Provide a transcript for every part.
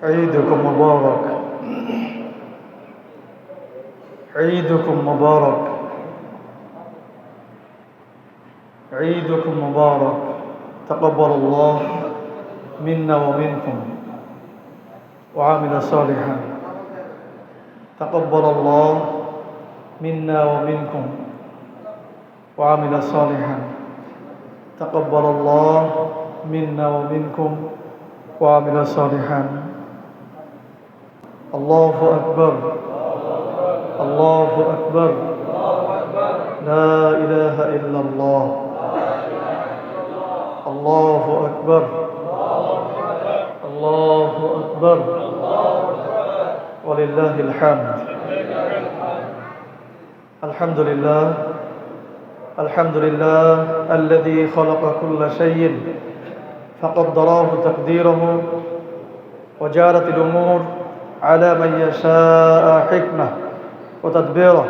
عيدكم مبارك. عيدكم مبارك. عيدكم مبارك. تقبل الله منا ومنكم وعمل صالحا. تقبل الله منا ومنكم وعمل صالحا. تقبل الله منا ومنكم وعمل صالحا. الله أكبر. الله أكبر. لا إله إلا الله. الله أكبر. الله أكبر. ولله الحمد. الحمد لله. الحمد لله الذي خلق كل شيء فقدراه تقديره وجارت الأمور على من يشاء حكمة وتدبيره.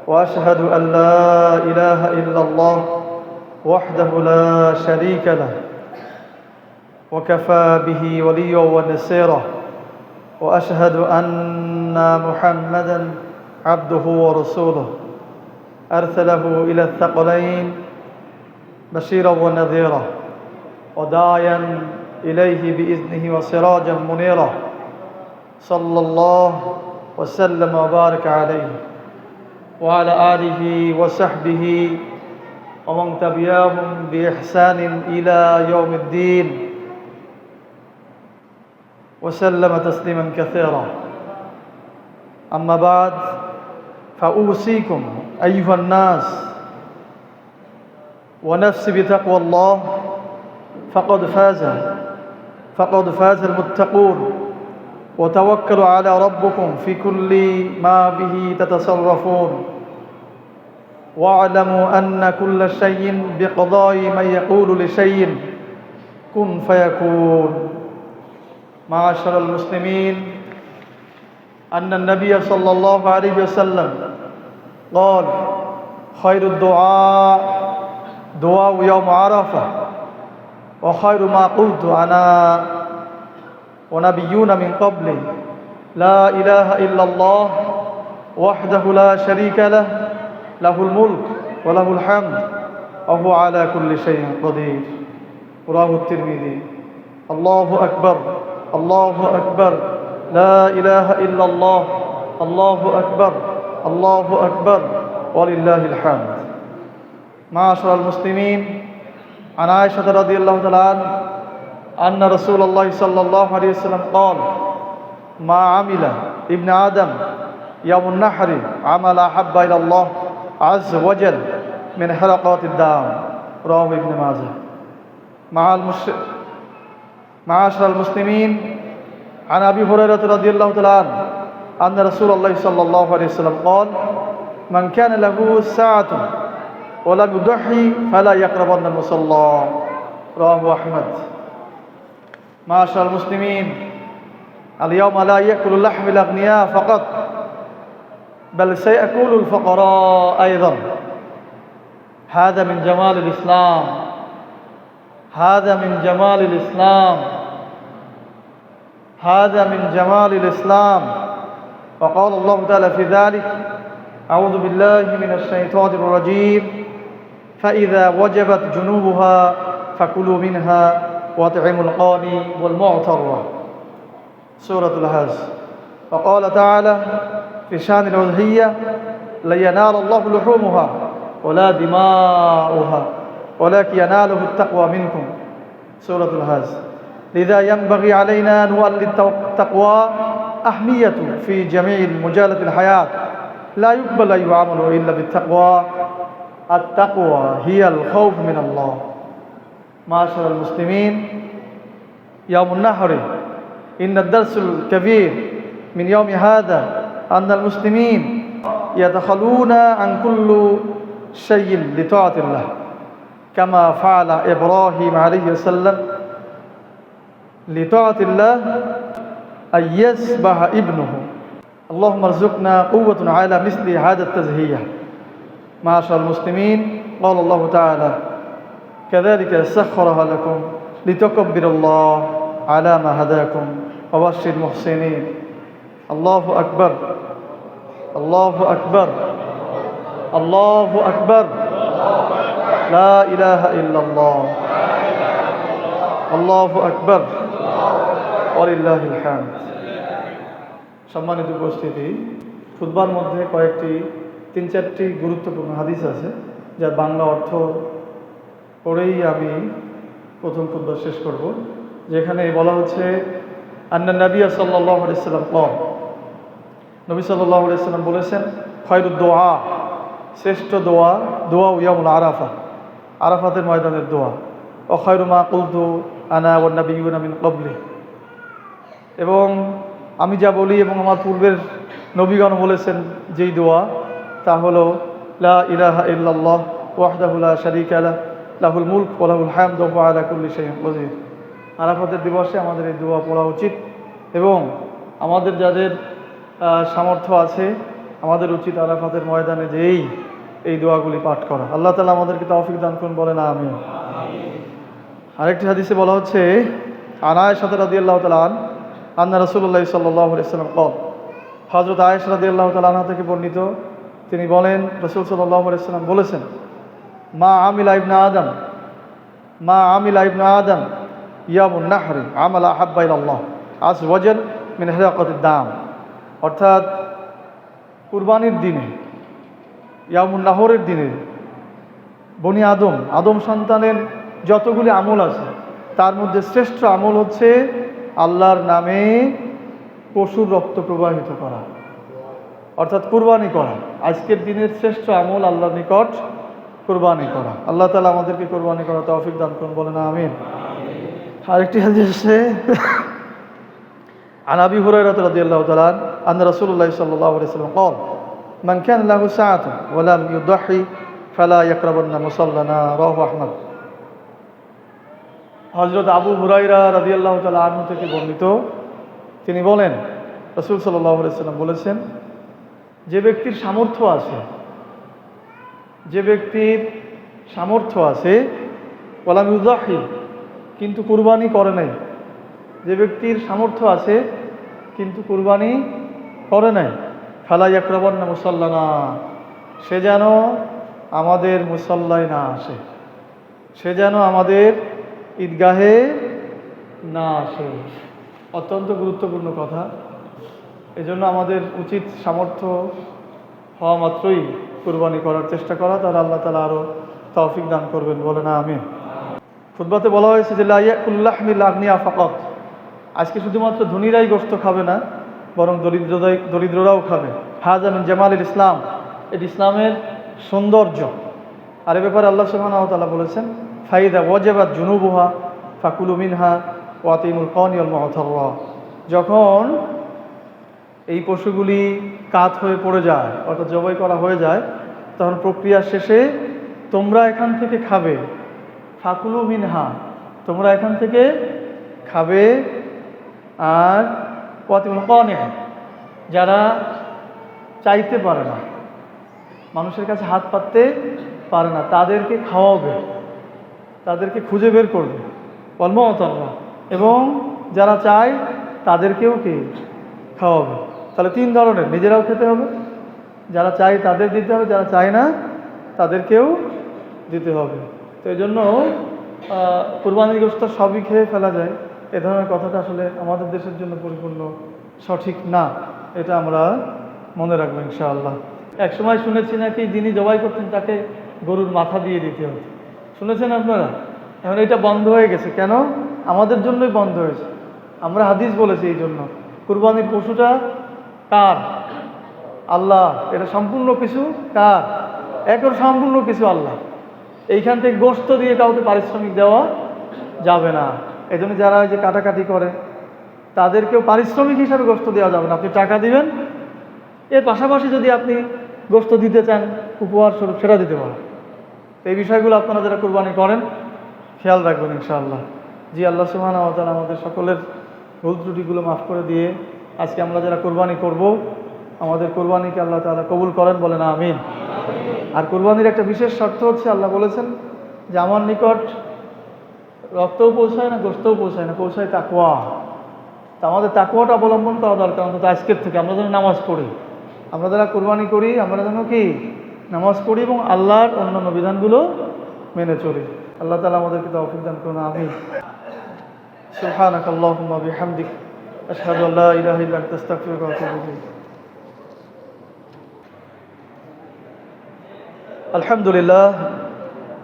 وأشهد أن لا إله إلا الله وحده لا شريك له وكفى به وليا ونصيرا. وأشهد أن محمدا عبده ورسوله أرسله إلى الثقلين بشيرا ونذيرا وداعيا إليه بإذنه وسراجا منيرا. صلى الله وسلم وبارك عليه وعلى آله وصحبه ومن تبعهم بإحسان إلى يوم الدين وسلم تسليما كثيرا. أما بعد فأوصيكم أيها الناس ونفسي بتقوى الله فقد فاز المتقون. وتوكلوا على ربكم في كل ما به تتصرفون. واعلموا أن كل شيء بقضاء من يقول لشيء كن فيكون. معاشر المسلمين، أن النبي صلى الله عليه وسلم قال: خير الدعاء دعاء يوم عرفة، وخير ما قلت أنا ونبيون من قبلي لا إله إلا الله وحده لا شريك له له الملك وله الحمد وهو على كل شيء قدير. رواه الترمذي. الله أكبر. الله أكبر. لا إله إلا الله. الله أكبر. الله أكبر. ولله الحمد. معاشر المسلمين، عن عائشة رضي الله تعالى عنها أن رسول الله صلى الله عليه وسلم قال: ما عمل ابن آدم يوم النحر عمل أحب إلى الله عز وجل من حلقات الدم. رواه ابن ماجه. معاشر المسلمين، عن أبي هريرة رضي الله تعالى عنه أن رسول الله صلى الله عليه وسلم قال: من كان له ساعة ولم يضحي فلا يقربن المصلى. رواه أحمد. معاشر المسلمين، اليوم لا يأكل لحم الأغنياء فقط، بل سيأكل الفقراء أيضا. هذا من جمال الإسلام. هذا من جمال الإسلام. هذا من جمال الإسلام. وقال الله تعالى في ذلك: أعوذ بالله من الشيطان الرجيم: فإذا وجبت جنوبها فكلوا منها واطعموا القاني والمعتر. سورة الحج. وقال تعالى في شأن الأضحية: لن ينال الله لحومها ولا دماؤها ولكن يناله التقوى منكم. سورة الحج. لذا ينبغي علينا أن نولي التقوى أهمية في جميع مجالات الحياة. لا يقبل أي عمل إلا بالتقوى. التقوى هي الخوف من الله. معاشر المسلمين، يوم النحر إن الدرس الكبير من يوم هذا أن المسلمين يتخلون عن كل شيء لطاعة الله، كما فعل إبراهيم عليه السلام لطاعة الله أن يذبح ابنه. اللهم ارزقنا قوة على مثل هذا التزهية. معاشر المسلمين، قال الله تعالى: كذلك سخرها لكم لتكبروا الله على ما هداكم ওয়াবাশশির মুহসিনিন। আল্লাহু আকবার, আল্লাহু আকবার, আল্লাহু আকবার, লা ইলাহা ইল্লাল্লাহ, আল্লাহু আকবার, ওয়ালিল্লাহিল হামদ। সম্মানিত উপস্থিতি, খুতবার মধ্যে কয়েকটি 3-4টি গুরুত্বপূর্ণ হাদিস আছে, যার বাংলা অর্থ পড়েই আমি প্রথম খুতবা শেষ করব। যেখানে বলা হচ্ছে, আন্না নবী সাল্লাল্লাহু আলাইহি ওয়াসাল্লাম ক্বাল, নবী সাল্লাল্লাহু আলাইহি ওয়াসাল্লাম বলেছেন, খায়রুদ দুআ, শ্রেষ্ঠ দোয়া, দোয়া ইয়াউমুল আরাফা, আরাফাতের ময়দানের দোয়া। ও খায়রু মা কুলতু আনা ওয়ান নাবিয়্যুনা মিন ক্বাবলি, এবং আমি যা বলি এবং আমার পূর্বের নবীগণ বলেছেন যেই দোয়া, তা হলো লা ইলাহা ইল্লাল্লাহ ওয়াহদাহু লা শারীকা লাহু লাহুল মুলক ওয়া লাহুল হামদু ওয়া হুয়া আলা কুল্লি শাইইন কাদির। আরাফাতের দিবসে আমাদের এই দোয়া পড়া উচিত, এবং আমাদের যাদের সামর্থ্য আছে আমাদের উচিত আরাফাতের ময়দানে যেই এই দোয়াগুলি পাঠ করা। আল্লাহ তাআলা আমাদেরকে তৌফিক দান করুন, বলেন আমিন। আরেকটি হাদিসে বলা হচ্ছে, আন আয়েশা রাদিয়াল্লাহু তাআলা আন্না রাসূলুল্লাহ সাল্লাল্লাহু আলাইহি ওয়াসাল্লাম ক্বাল, হযরত আয়েশা রাদিয়াল্লাহু তাআলা আনহা থেকে বর্ণিত, তিনি বলেন, রাসূল সাল্লাল্লাহু আলাইহি ওয়াসাল্লাম বলেছেন, মা আমিলা ইবনে আদম, মা আমিলা ইবনে আদম ইয়ামুন নাহরি আমালা আহাব্বা ইলাল্লাহ আযজা ওয়া জাল মিন হিরাকাতিদ দাম। অর্থাৎ কুরবানির দিনে, ইয়ামুন নাহরের দিনে বনি আদম, আদম সন্তানের যতগুলি আমল আছে তার মধ্যে শ্রেষ্ঠ আমল হচ্ছে আল্লাহর নামে পশুর রক্ত প্রবাহিত করা, অর্থাৎ কুরবানি করা। আজকের দিনের শ্রেষ্ঠ আমল আল্লাহর নিকট কুরবানি করা। আল্লাহ তাআলা আমাদেরকে কুরবানি করা তৌফিক দান করুন, বলেন আমিন। আরেকটি হাদিস আছে, আন আবি হুরায়রা রাদিয়াল্লাহু তাআলা আন্না রাসূলুল্লাহ সাল্লাল্লাহু আলাইহি ওয়াসাল্লাম ক্বাল, মান কানা লাহু সাআতুন ওয়া লাম ইউদাহি ফালা ইয়াকরাবান্না মুসাল্লানা, রাওয়াহু আহমদ। হযরত আবু হুরায়রা রাদিয়াল্লাহু তাআলা আনহু থেকে বর্ণিত, তিনি বলেন, রাসূল সাল্লাল্লাহু আলাইহি ওয়াসাল্লাম বলেছেন, যে ব্যক্তির সামর্থ্য আছে, যে ব্যক্তির সামর্থ্য আছে, ওয়ালাম ইউদাহি, কিন্তু কুরবানি করে নাই, যে ব্যক্তির সামর্থ্য আছে কিন্তু কুরবানি করে নাই, ফালা ইয়াকরাবান্না মুসাল্লানা, সে যেন আমাদের মুসাল্লায় না আসে, সে যেন আমাদের ঈদগাহে না আসে। অত্যন্ত গুরুত্বপূর্ণ কথা। এজন্য আমাদের উচিত সামর্থ্য হওয়া মাত্রই কুরবানি করার চেষ্টা করা। তাহলে আল্লাহ তাআলা আরও তৌফিক দান করবেন, বলে না আমিন। খুতবাতে বলা হয়েছে যে লা ইয়াকুলু লাহমিল আগনিয়া ফাকাত, আজকে শুধুমাত্র ধনীরাই গোশত খাবে না, বরং দরিদ্ররাও খাবে। হাযা মিন জামালিল ইসলাম, এটি ইসলামের সৌন্দর্য। আর এ ব্যাপারে আল্লাহ সুবহানাহু ওয়া তাআলা বলেছেন, ফাইদা ওয়াজাবাত জুনুবুহা ফাকুলু মিনহা ওয়া আতিমুল কানি ওয়াল মু'তাররা, যখন এই পশুগুলি কাত হয়ে পড়ে যায়, অর্থাৎ জবাই করা হয়ে যায়, তখন প্রক্রিয়া শেষে তোমরা এখান থেকে খাবে, ফাকুলু মিনহা, তোমরা এখান থেকে খাবে, আর ওয়াতিমুল কানি, যারা চাইতে পারে না, মানুষের কাছে হাত পাততে পারে না, তাদেরকে খাওয়াবে, তাদেরকে খুঁজে বের করবে, ওয়াল মু'তাররা, এবং যারা চায় তাদেরকেও কি খাওয়াবে। তাহলে 3 ধরনের, নিজেরাও খেতে হবে, যারা চায় তাদের দিতে হবে, যারা চায় না তাদেরকেও দিতে হবে। তো এই জন্য কুরবানির গোশত সবই খেয়ে ফেলা যায়, এ ধরনের কথাটা আসলে আমাদের দেশের জন্য পরিপূর্ণ সঠিক না, এটা আমরা মনে রাখবো ইনশাআল্লাহ। এক সময় শুনেছি নাকি যিনি জবাই করতেন তাকে গরুর মাথা দিয়ে দিতে হতো, শুনেছেন আপনারা? এখন এটা বন্ধ হয়ে গেছে। কেন? আমাদের জন্যই বন্ধ হয়েছে। আমরা হাদিস বলেছি এই জন্য। কুরবানির পশুটা কার? আল্লাহ। এটা সম্পূর্ণ কিছু কার? একর সম্পূর্ণ কিছু আল্লাহ। এইখান থেকে গোশত দিয়ে কাউকে পারিশ্রমিক দেওয়া যাবে না। এই জন্য যারা যে কাটাকাটি করে তাদেরকেও পারিশ্রমিক হিসাবে গোশত দেওয়া যাবে না। আপনি টাকা দিবেন, এর পাশাপাশি যদি আপনি গোশত দিতে চান উপহার স্বরূপ, সেটা দিতে পারেন। এই বিষয়গুলো আপনারা যারা কুরবানি করেন খেয়াল রাখবেন ইনশাআল্লাহ। জি, আল্লাহ সুবহানাহু ওয়া তাআলা আমাদের সকলের ভুল ত্রুটিগুলো মাফ করে দিয়ে আজকে আমরা যারা কুরবানি করব, আমাদের কুরবানিকে আল্লাহ তাআলা কবুল করেন, বলেন আমিন। আর কুরবানির একটা বিশেষ শর্ত হচ্ছে, আল্লাহ বলেছেন যে আমার নিকট রক্তও পৌঁছায় না, গোশতও পৌঁছায় না, পৌঁছায় তাকওয়া। তা আমাদের তাকওয়াটা অবলম্বন করা দরকার। অন্তত আজকের থেকে আমরা যেন নামাজ পড়ি, আমরা যারা কোরবানি করি আমরা যেন কি নামাজ পড়ি এবং আল্লাহর অন্যান্য বিধানগুলো মেনে চলি। আল্লাহ তাআলা আমাদেরকে তৌফিক দান করুন, আমিন। সুবহানাকাল্লাহুম্মা বিহামদিক আশহাদু আল্লা ইলাহা ইল্লা আনতা আস্তাগফিরুকা ওয়া আতুবু ইলাইক। আলহামদুলিল্লাহ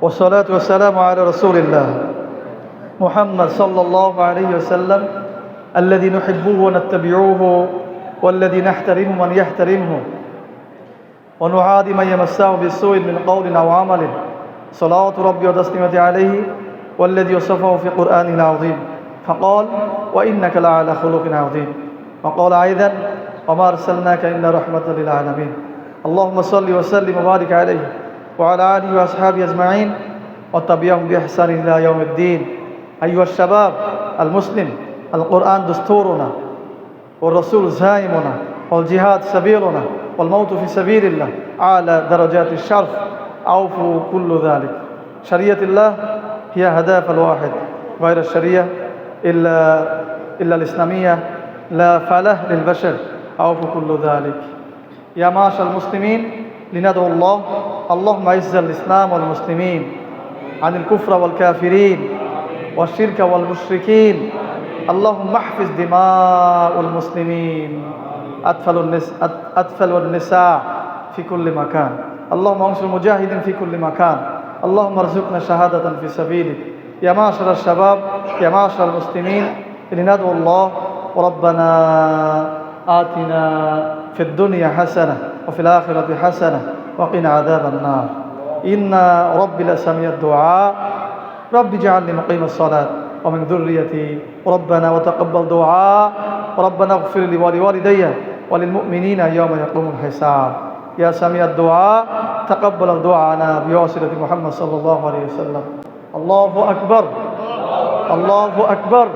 ওয়াসসালাতু ওয়াসসালামু আলা রাসূলিল্লাহ মুহাম্মদ সাল্লাল্লাহু আলাইহি ওয়াসাল্লাম الذي نحبه ونتبعه والذي نحترمه من يحترمه ونعادي من يمسه بالسوء من قول أو عمل صلوات ربي وتسليمته عليه والذي وصفه في قرآنه العظيم فقال وإنك لعلى خلق عظيم وقال أيضا وما أرسلناك إلا رحمة للعالمين اللهم صل وسلم وبارك عليه وعلى آله وأصحابه أجمعين وتبعهم بإحسان إلى يوم الدين. أيها الشباب المسلم، القرآن دستورنا والرسول زائمنا والجهاد سبيلنا والموت في سبيل الله أعلى درجات الشرف أوفوا كل ذلك. شريعة الله هي هدف الواحد غير الشريعة إلا الإسلامية لا فله للبشر أوفوا كل ذلك. يا معاشر المسلمين لندعو الله اللهم أعز الإسلام والمسلمين عن الكفر والكافرين والشرك والمشركين. اللهم احفظ دماء المسلمين أطفال والنساء في كل مكان. اللهم انصر المجاهدين في كل مكان. اللهم ارزقنا شهادة في سبيلك. يا معشر الشباب، يا معشر المسلمين، لندعو الله ربنا آتنا في الدنيا حسنة وفي الآخرة حسنة وقنا عذاب النار. إن ربي لسميع الدعاء. رب اجعلني مقيم الصلاة ومن ذريتي ربنا وتقبل دعاء. ربنا اغفر لي ولوالدي وللمؤمنين يوم يقوم الحساب. يا سميع الدعاء تقبل دعاءنا بواسطة محمد صلى الله عليه وسلم. الله أكبر، الله أكبر.